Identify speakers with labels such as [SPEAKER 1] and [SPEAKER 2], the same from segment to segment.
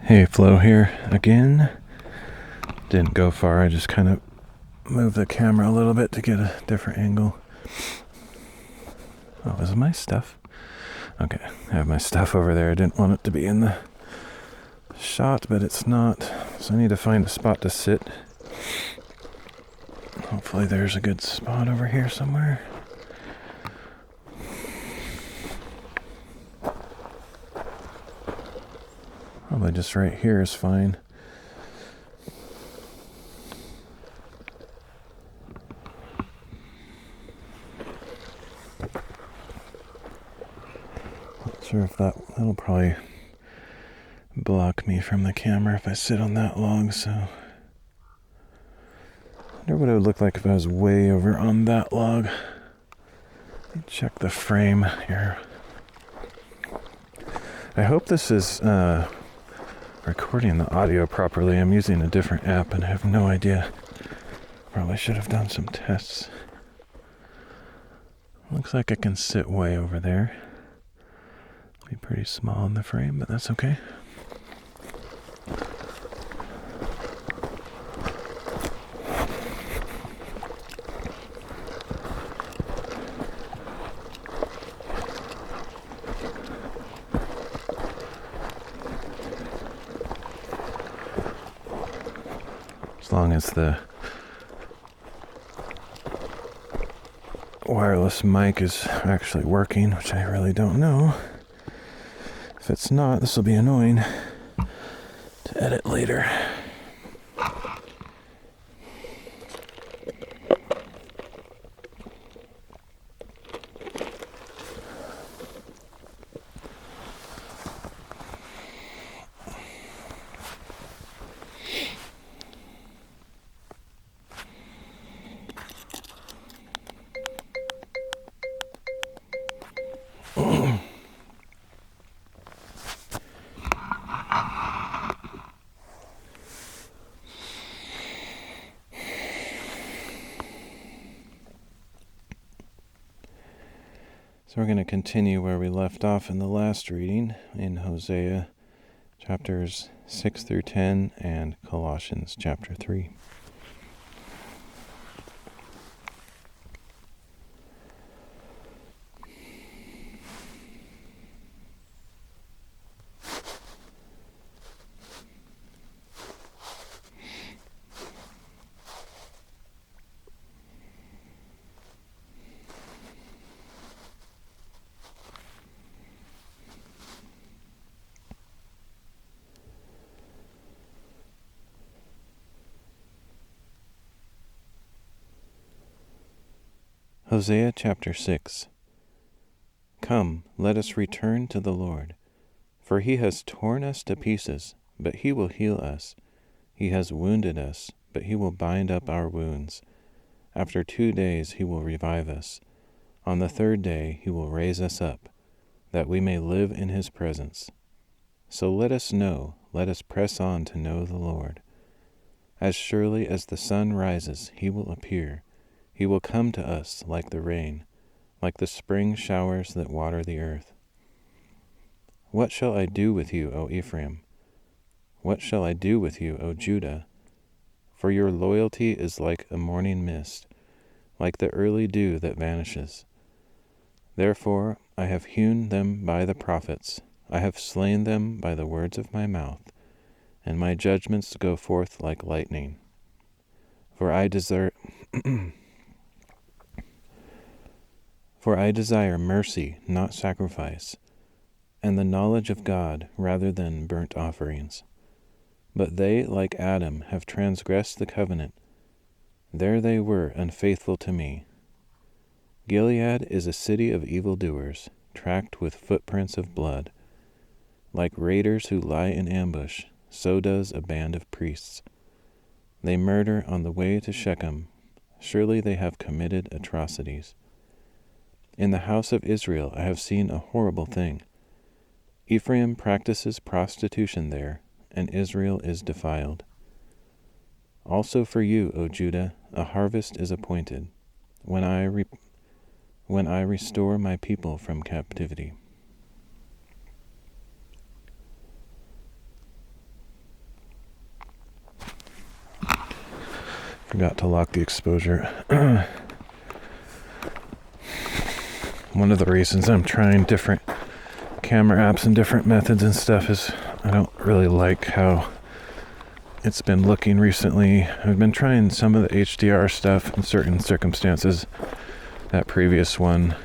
[SPEAKER 1] Hey, Flo here again. Didn't go far, I just kind of moved the camera a little bit to get a different angle. Oh, is it my stuff? Okay, I have my stuff over there. I didn't want it to be in the shot, but it's not. So I need to find a spot to sit. Hopefully there's a good spot over here somewhere. Probably just right here is fine. Not sure if that'll probably block me from the camera if I sit on that log, so I wonder what it would look like if I was way over on that log. Let me check the frame here. I hope this is recording the audio properly. I'm using a different app and I have no idea. Probably should have done some tests. Looks like I can sit way over there. Be pretty small in the frame, but that's okay. As long as the wireless mic is actually working, which I really don't know. If it's not, this will be annoying to edit later. So we're going to continue where we left off in the last reading in Hosea chapters 6 through 10 and Colossians chapter 3. Hosea chapter 6. Come, let us return to the Lord, for he has torn us to pieces, but he will heal us. He has wounded us, but he will bind up our wounds. After 2 days he will revive us. On the 3rd day he will raise us up, that we may live in his presence. So let us press on to know the Lord. As surely as the sun rises, he will appear. He will come to us like the rain, like the spring showers that water the earth. What shall I do with you, O Ephraim? What shall I do with you, O Judah? For your loyalty is like a morning mist, like the early dew that vanishes. Therefore I have hewn them by the prophets, I have slain them by the words of my mouth, and my judgments go forth like lightning. For I desire mercy, not sacrifice, and the knowledge of God rather than burnt offerings. But they, like Adam, have transgressed the covenant. There they were unfaithful to me. Gilead is a city of evildoers, tracked with footprints of blood. Like raiders who lie in ambush, so does a band of priests. They murder on the way to Shechem. Surely they have committed atrocities. In the house of Israel I have seen a horrible thing. Ephraim practices prostitution there, and Israel is defiled. Also for you, O Judah, a harvest is appointed, when I restore my people from captivity. Forgot to lock the exposure. One of the reasons I'm trying different camera apps and different methods and stuff is I don't really like how it's been looking recently. I've been trying some of the HDR stuff in certain circumstances. That previous one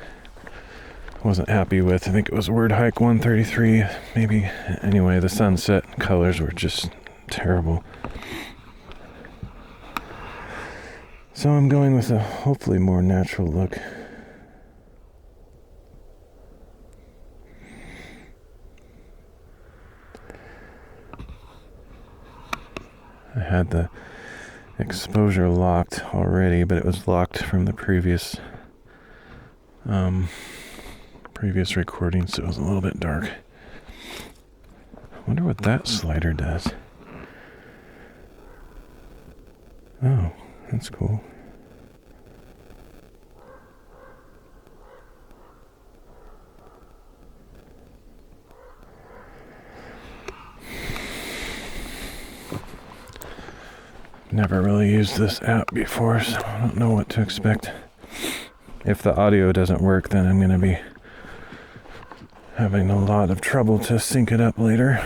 [SPEAKER 1] wasn't happy with. I think it was WordHike 133, maybe. Anyway, the sunset colors were just terrible. So I'm going with a hopefully more natural look. I had the exposure locked already, but it was locked from the previous recording, so it was a little bit dark. I wonder what that slider does. Oh, that's cool. Never really used this app before, so I don't know what to expect. If the audio doesn't work, then I'm going to be having a lot of trouble to sync it up later.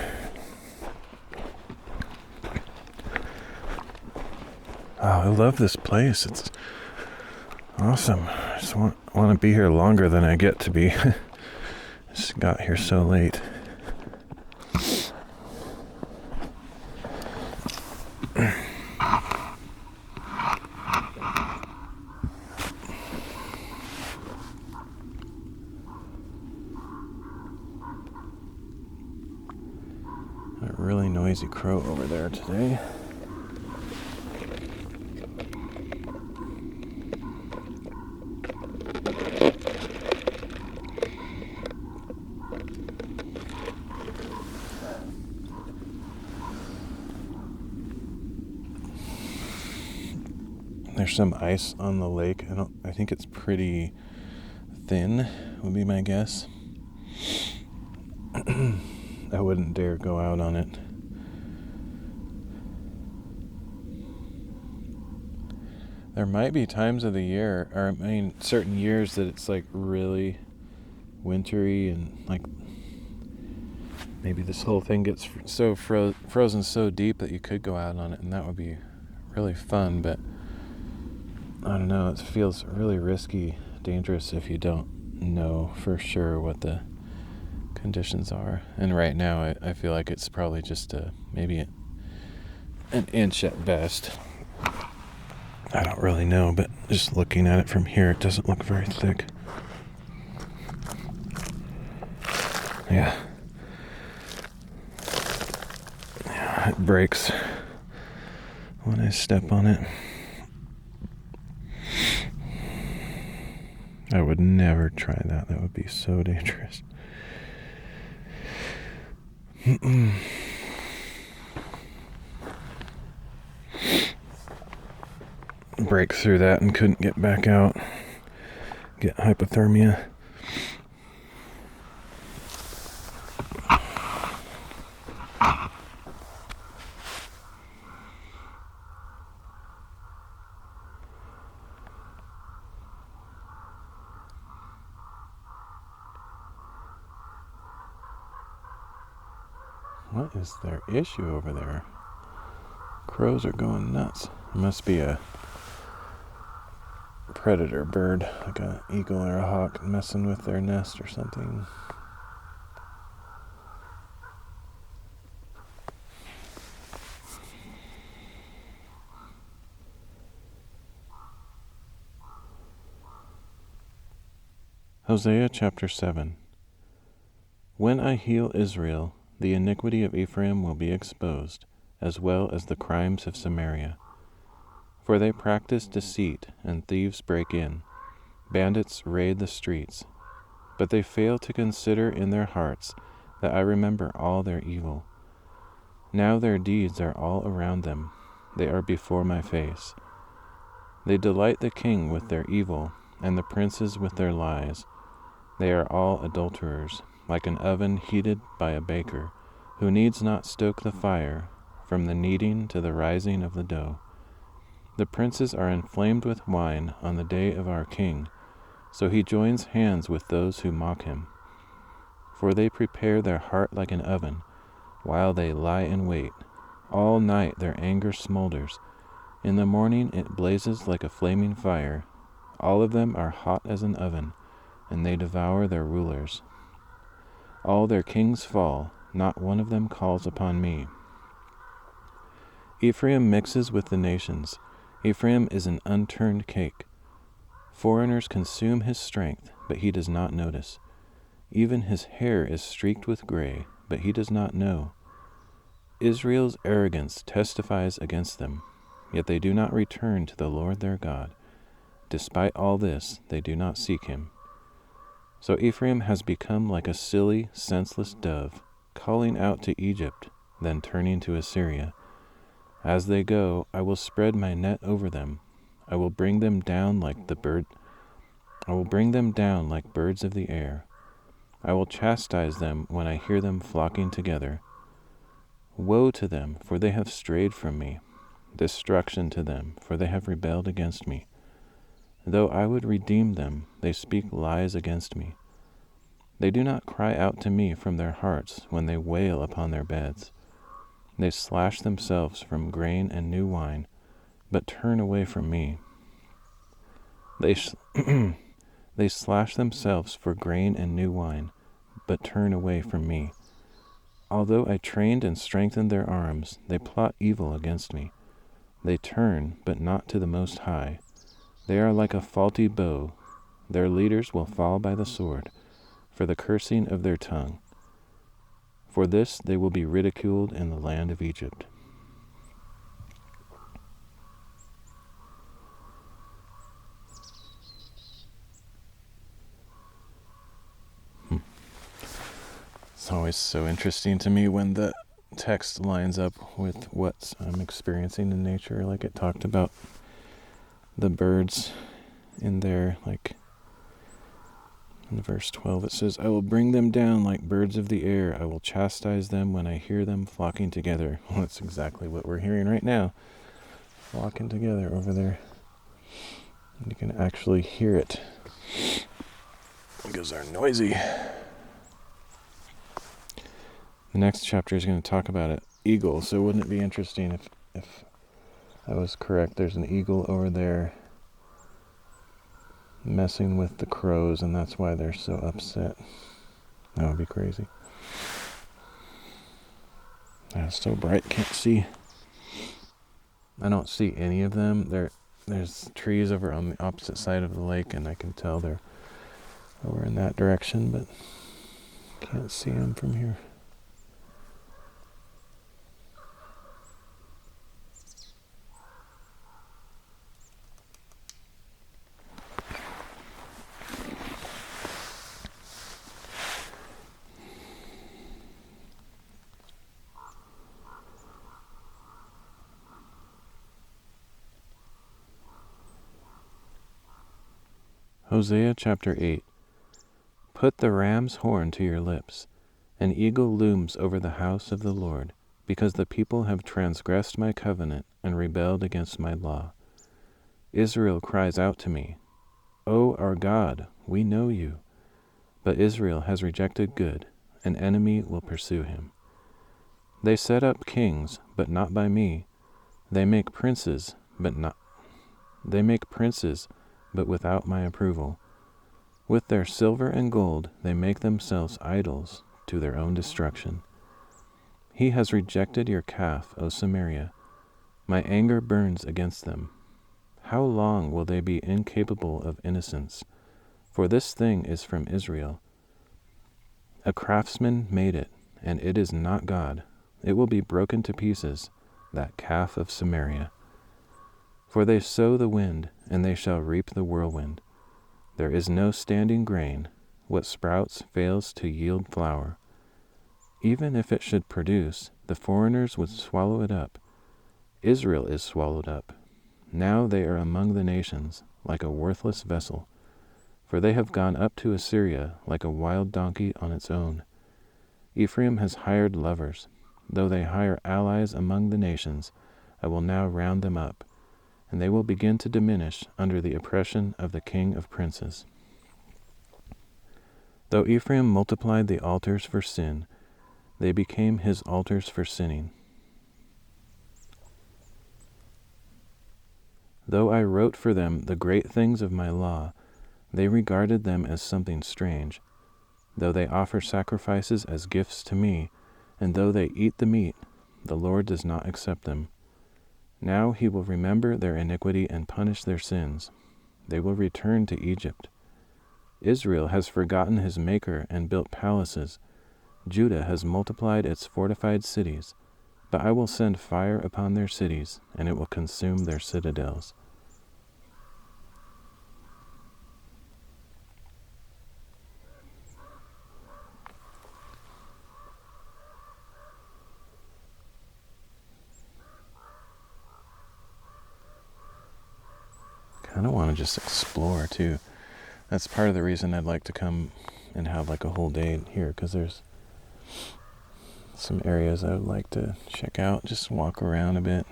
[SPEAKER 1] Oh, I love this place. It's awesome. I just want to be here longer than I get to be. Just got here so late. A really noisy crow over there today. There's some ice on the lake. I think it's pretty thin, would be my guess. I wouldn't dare go out on it. There might be times of the year, or I mean, certain years that it's like really wintry and like maybe this whole thing gets so frozen so deep that you could go out on it, and that would be really fun, but I don't know, it feels really risky, dangerous if you don't know for sure what the conditions are. And right now I feel like it's probably just maybe an inch at best. I don't really know, but just looking at it from here, it doesn't look very thick. Yeah, it breaks when I step on it. I would never try that. That would be so dangerous. Break through that and couldn't get back out. Get hypothermia. What is their issue over there? Crows are going nuts. It must be a predator bird, like an eagle or a hawk messing with their nest or something. Hosea chapter 7. When I heal Israel, the iniquity of Ephraim will be exposed, as well as the crimes of Samaria. For they practice deceit, and thieves break in. Bandits raid the streets. But they fail to consider in their hearts that I remember all their evil. Now their deeds are all around them. They are before my face. They delight the king with their evil, and the princes with their lies. They are all adulterers, like an oven heated by a baker, who needs not stoke the fire, from the kneading to the rising of the dough. The princes are inflamed with wine on the day of our king, so he joins hands with those who mock him. For they prepare their heart like an oven, while they lie in wait. All night their anger smolders. In the morning it blazes like a flaming fire. All of them are hot as an oven, and they devour their rulers. All their kings fall, not one of them calls upon me. Ephraim mixes with the nations. Ephraim is an unturned cake. Foreigners consume his strength, but he does not notice. Even his hair is streaked with gray, but he does not know. Israel's arrogance testifies against them, yet they do not return to the Lord their God. Despite all this, they do not seek him. So Ephraim has become like a silly, senseless dove, calling out to Egypt, then turning to Assyria. As they go, I will spread my net over them. I will bring them down like birds of the air. I will chastise them when I hear them flocking together. Woe to them, for they have strayed from me. Destruction to them, for they have rebelled against me. Though I would redeem them, they speak lies against me. They do not cry out to me from their hearts when they wail upon their beds. They slash themselves from grain and new wine, but turn away from me. They slash themselves for grain and new wine, but turn away from me. Although I trained and strengthened their arms, they plot evil against me. They turn, but not to the Most High. They are like a faulty bow. Their leaders will fall by the sword, for the cursing of their tongue. For this they will be ridiculed in the land of Egypt. It's always so interesting to me when the text lines up with what I'm experiencing in nature. Like it talked about the birds in there, like in verse 12 it says, I will bring them down like birds of the air. I will chastise them when I hear them flocking together. Well, that's exactly what we're hearing right now. Flocking together over there. And you can actually hear it because they're noisy. The next chapter is going to talk about an eagle. So wouldn't it be interesting if I was correct? There's an eagle over there messing with the crows, and that's why they're so upset. That would be crazy. It's so bright, can't see. I don't see any of them. There's trees over on the opposite side of the lake, and I can tell they're over in that direction, but can't see them from here. Hosea chapter 8. Put the ram's horn to your lips. An eagle looms over the house of the Lord, because the people have transgressed my covenant and rebelled against my law. Israel cries out to me, O our God, we know you. But Israel has rejected good. An enemy will pursue him. They set up kings, but not by me. They make princes, but without my approval. With their silver and gold they make themselves idols to their own destruction. He has rejected your calf, O Samaria. My anger burns against them. How long will they be incapable of innocence? For this thing is from Israel. A craftsman made it, and it is not God. It will be broken to pieces, that calf of Samaria. For they sow the wind, and they shall reap the whirlwind. There is no standing grain. What sprouts fails to yield flour. Even if it should produce, the foreigners would swallow it up. Israel is swallowed up. Now they are among the nations, like a worthless vessel. For they have gone up to Assyria like a wild donkey on its own. Ephraim has hired lovers. Though they hire allies among the nations, I will now round them up. and they will begin to diminish under the oppression of the king of princes. Though Ephraim multiplied the altars for sin, they became his altars for sinning. Though I wrote for them the great things of my law, they regarded them as something strange. Though they offer sacrifices as gifts to me, and though they eat the meat, the Lord does not accept them. Now he will remember their iniquity and punish their sins. They will return to Egypt. Israel has forgotten his Maker and built palaces. Judah has multiplied its fortified cities, but I will send fire upon their cities, and it will consume their citadels. I don't want to just explore too. That's part of the reason I'd like to come and have like a whole day here, because there's some areas I would like to check out, just walk around a bit.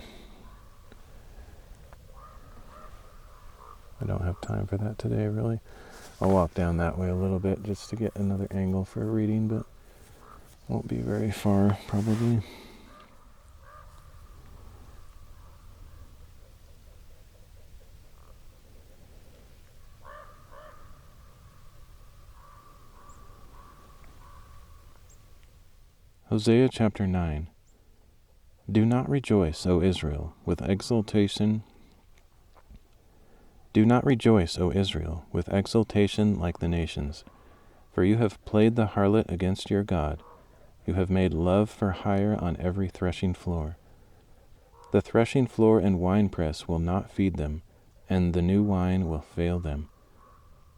[SPEAKER 1] I don't have time for that today, really. I'll walk down that way a little bit just to get another angle for a reading, but won't be very far, probably. Hosea chapter 9. Do not rejoice, O Israel, with exultation. Do not rejoice, O Israel, with exultation like the nations, for you have played the harlot against your God. You have made love for hire on every threshing floor. The threshing floor and winepress will not feed them, and the new wine will fail them.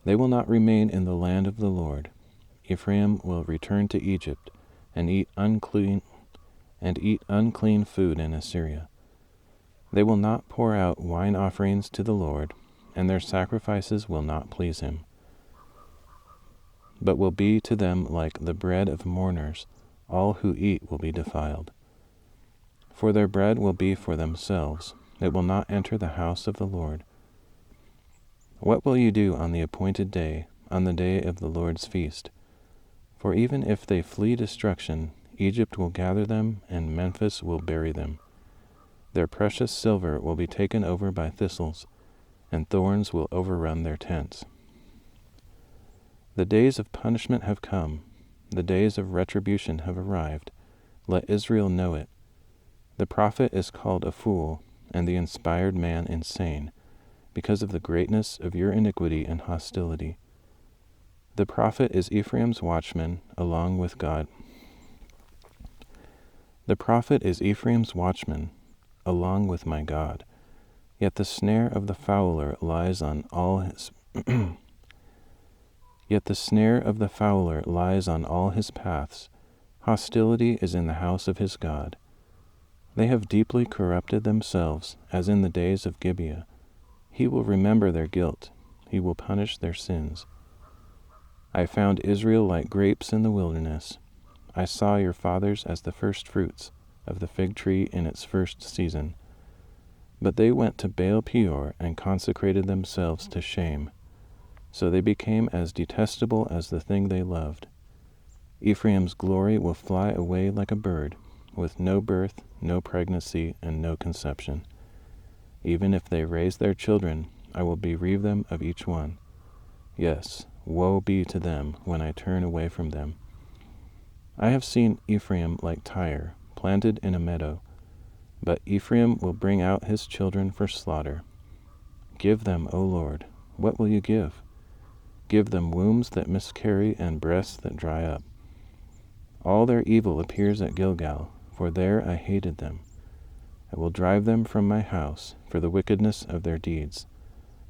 [SPEAKER 1] They will not remain in the land of the Lord. Ephraim will return to Egypt, and eat unclean food in Assyria. They will not pour out wine offerings to the Lord, and their sacrifices will not please him, but will be to them like the bread of mourners. All who eat will be defiled. For their bread will be for themselves. It will not enter the house of the Lord. What will you do on the appointed day, on the day of the Lord's feast? For even if they flee destruction, Egypt will gather them, and Memphis will bury them. Their precious silver will be taken over by thistles, and thorns will overrun their tents. The days of punishment have come. The days of retribution have arrived. Let Israel know it. The prophet is called a fool, and the inspired man insane, because of the greatness of your iniquity and hostility. The prophet is Ephraim's watchman, along with God. The prophet is Ephraim's watchman, along with my God. Yet the snare of the fowler lies on all his paths. Hostility is in the house of his God. They have deeply corrupted themselves, as in the days of Gibeah. He will remember their guilt. He will punish their sins. I found Israel like grapes in the wilderness. I saw your fathers as the first fruits of the fig tree in its first season. But they went to Baal Peor and consecrated themselves to shame. So they became as detestable as the thing they loved. Ephraim's glory will fly away like a bird, with no birth, no pregnancy, and no conception. Even if they raise their children, I will bereave them of each one. Yes, woe be to them when I turn away from them. I have seen Ephraim like Tyre, planted in a meadow, but Ephraim will bring out his children for slaughter. Give them, O Lord, what will you give? Give them wombs that miscarry and breasts that dry up. All their evil appears at Gilgal, for there I hated them. I will drive them from my house for the wickedness of their deeds.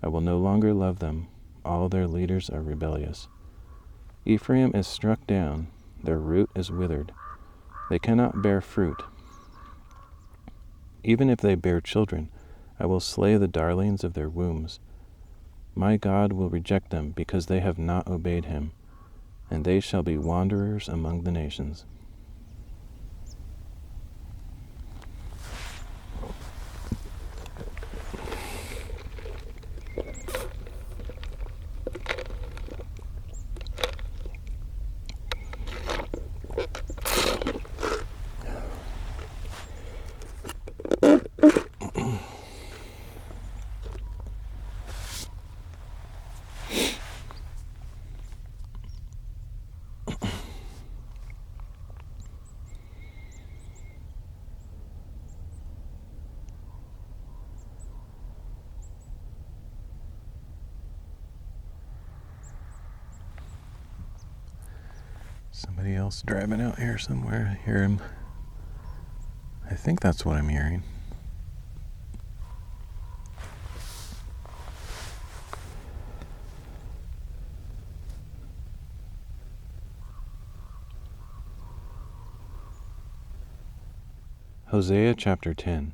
[SPEAKER 1] I will no longer love them. All their leaders are rebellious. Ephraim is struck down. Their root is withered. They cannot bear fruit. Even if they bear children, I will slay the darlings of their wombs. My God will reject them because they have not obeyed him, and they shall be wanderers among the nations. Somebody else driving out here somewhere. I hear him. I think that's what I'm hearing. Hosea chapter 10.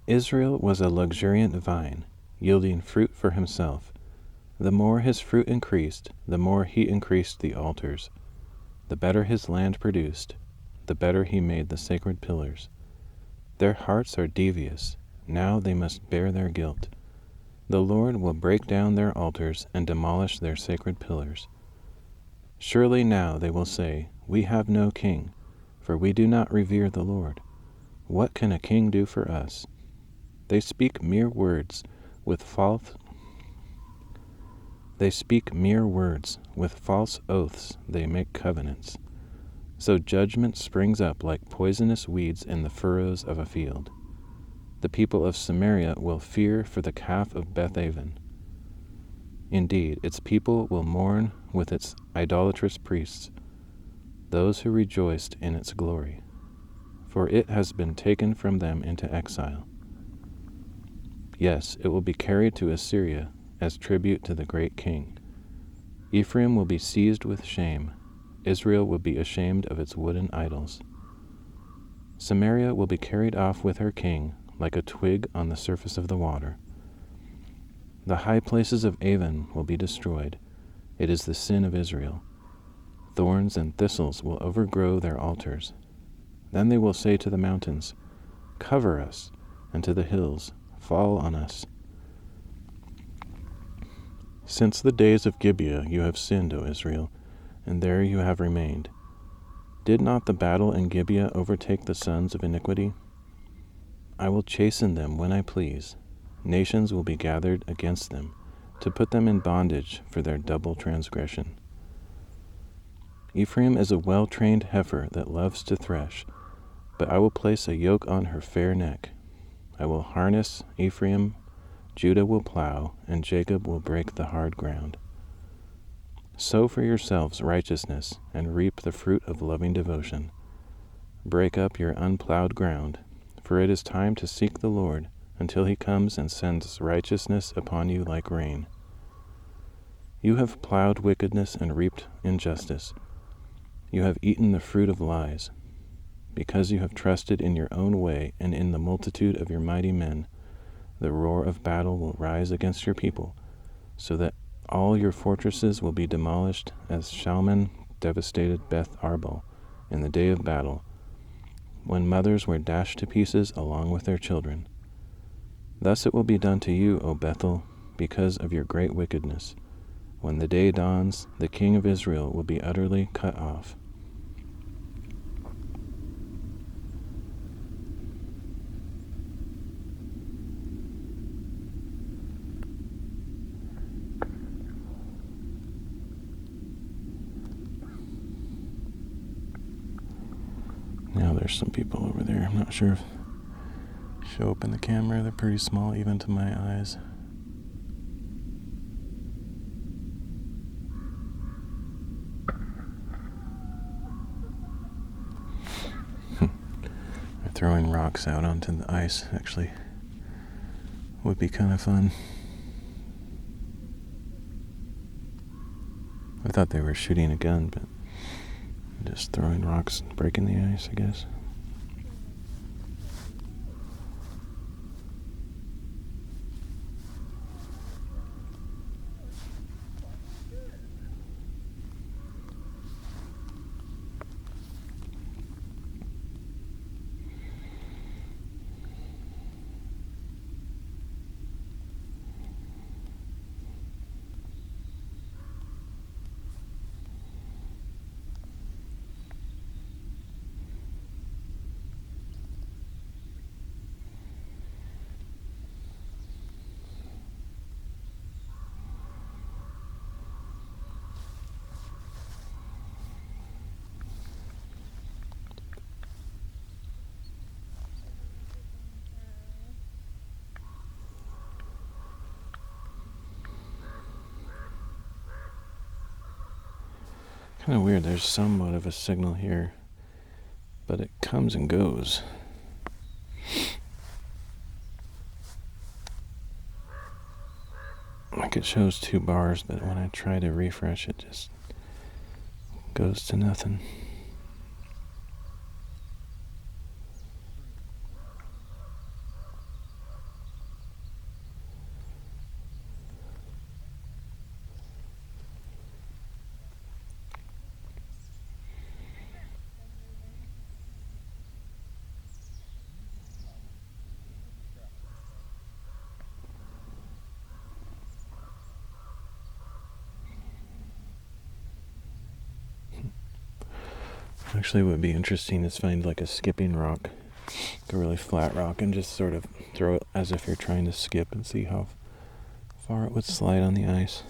[SPEAKER 1] Israel was a luxuriant vine, yielding fruit for himself. The more his fruit increased, the more he increased the altars. The better his land produced, the better he made the sacred pillars. Their hearts are devious, now they must bear their guilt. The Lord will break down their altars and demolish their sacred pillars. Surely now they will say, "We have no king, for we do not revere the Lord. What can a king do for us?" They speak mere words with false oaths they make covenants. So judgment springs up like poisonous weeds in the furrows of a field. The people of Samaria will fear for the calf of Bethaven. Indeed, its people will mourn with its idolatrous priests, those who rejoiced in its glory, for it has been taken from them into exile. Yes, it will be carried to Assyria as tribute to the great king. Ephraim will be seized with shame. Israel will be ashamed of its wooden idols. Samaria will be carried off with her king like a twig on the surface of the water. The high places of Avon will be destroyed. It is the sin of Israel. Thorns and thistles will overgrow their altars. Then they will say to the mountains, "Cover us," and to the hills, "Fall on us." Since the days of Gibeah you have sinned, O Israel, and there you have remained. Did not the battle in Gibeah overtake the sons of iniquity? I will chasten them when I please. Nations will be gathered against them, to put them in bondage for their double transgression. Ephraim is a well-trained heifer that loves to thresh, but I will place a yoke on her fair neck. I will harness Ephraim, Judah will plow, and Jacob will break the hard ground. Sow for yourselves righteousness, and reap the fruit of loving devotion. Break up your unplowed ground, for it is time to seek the Lord until he comes and sends righteousness upon you like rain. You have plowed wickedness and reaped injustice. You have eaten the fruit of lies. Because you have trusted in your own way and in the multitude of your mighty men, the roar of battle will rise against your people, so that all your fortresses will be demolished as Shalman devastated Beth Arbel in the day of battle, when mothers were dashed to pieces along with their children. Thus it will be done to you, O Bethel, because of your great wickedness. When the day dawns, the king of Israel will be utterly cut off. Now there's some people over there. I'm not sure if show up in the camera. They're pretty small even to my eyes. They're throwing rocks out onto the ice. Actually, would be kind of fun. I thought they were shooting a gun, but just throwing rocks and breaking the ice, I guess. Kind of weird. There's somewhat of a signal here, but it comes and goes. Like it shows 2 bars, but when I try to refresh, it just goes to nothing. Actually, what would be interesting is find like a skipping rock, like a really flat rock, and just sort of throw it as if you're trying to skip and see how far it would slide on the ice.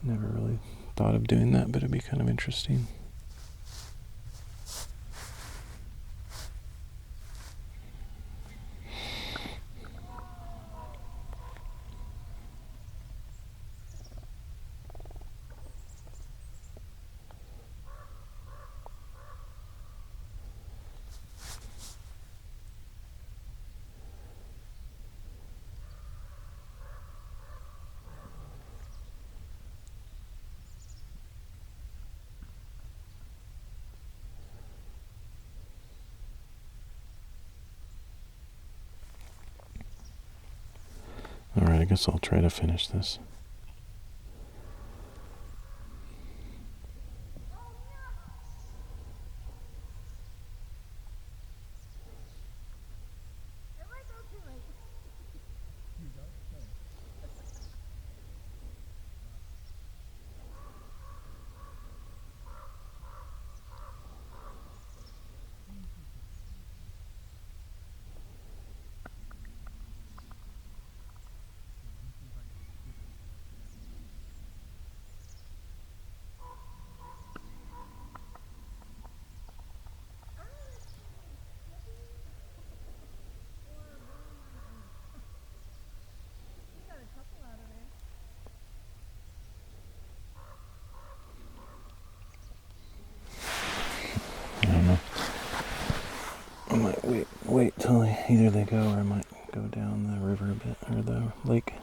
[SPEAKER 1] Never really thought of doing that, but it'd be kind of interesting. Alright, I guess I'll try to finish this. I don't know. I might wait till either they go, or I might go down the river a bit, or the lake.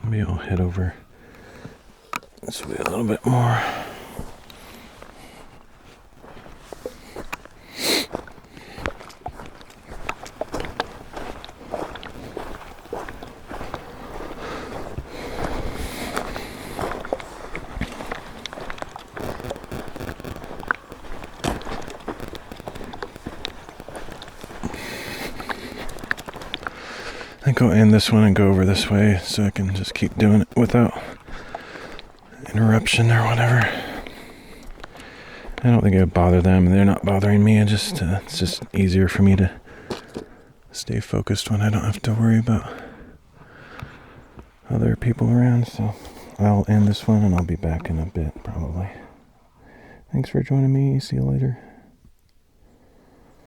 [SPEAKER 1] Maybe I'll head over this way a little bit more. I think I'll end this one and go over this way so I can just keep doing it without interruption or whatever. I don't think it would bother them, and they're not bothering me. It's just easier for me to stay focused when I don't have to worry about other people around. So I'll end this one and I'll be back in a bit probably. Thanks for joining me. See you later.